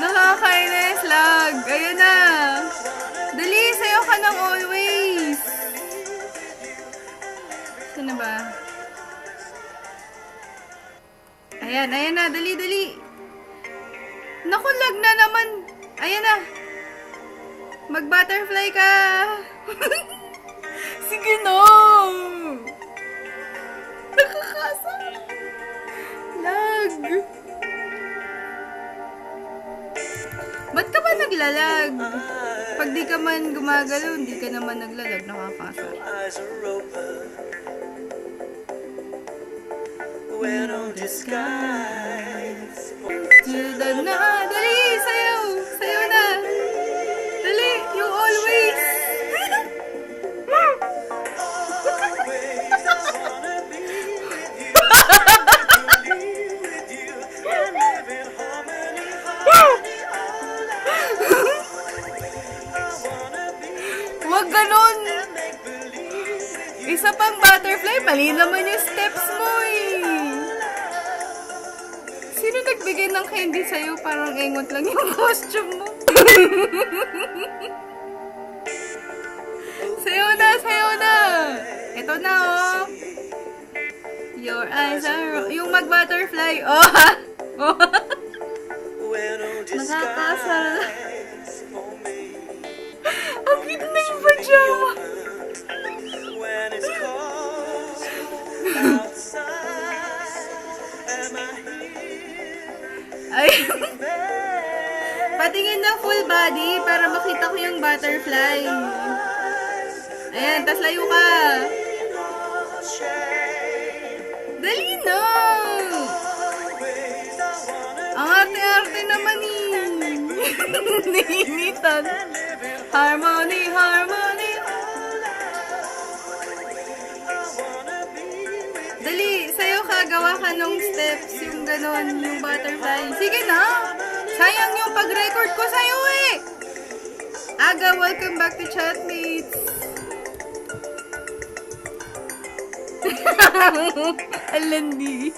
Nakakainis, lag. Ayun na. Dali, sayo ka ng always. Sino ba? Ayan, ayan na. Dali, dali. Naku, lag na naman. Ayan na. Mag-butterfly ka. Sige na. Nakakasa. Lag. Ba't ka ba naglalag? Pag di ka man gumagalaw, hindi ka naman naglalag, nakakasa. Dali, sayaw! Sayaw na! Dali, you always! Huwag ganun! Isa pang butterfly, mali naman yung steps mo eh. Sino nagbigay ng candy sa'yo? Parang engot lang yung costume mo. Sayaw na, sayaw na! Ito na oh. Your eyes are... Yung mag-butterfly. Oh! Nakakasal. Ang cute na yung pajama. Ay. Patingin ng full body para makita ko yung butterfly. Ayan, tas layo ka. Dali na. Ang arte-arte naman eh. Nainitan. Harmony, harmony. Dali, sayo ka, gawa ka ng steps, yung ganon, yung butterfly. Sige na! Sayang yung pag-record ko sa'yo eh! Aga, welcome back to Chatmates! Alandi.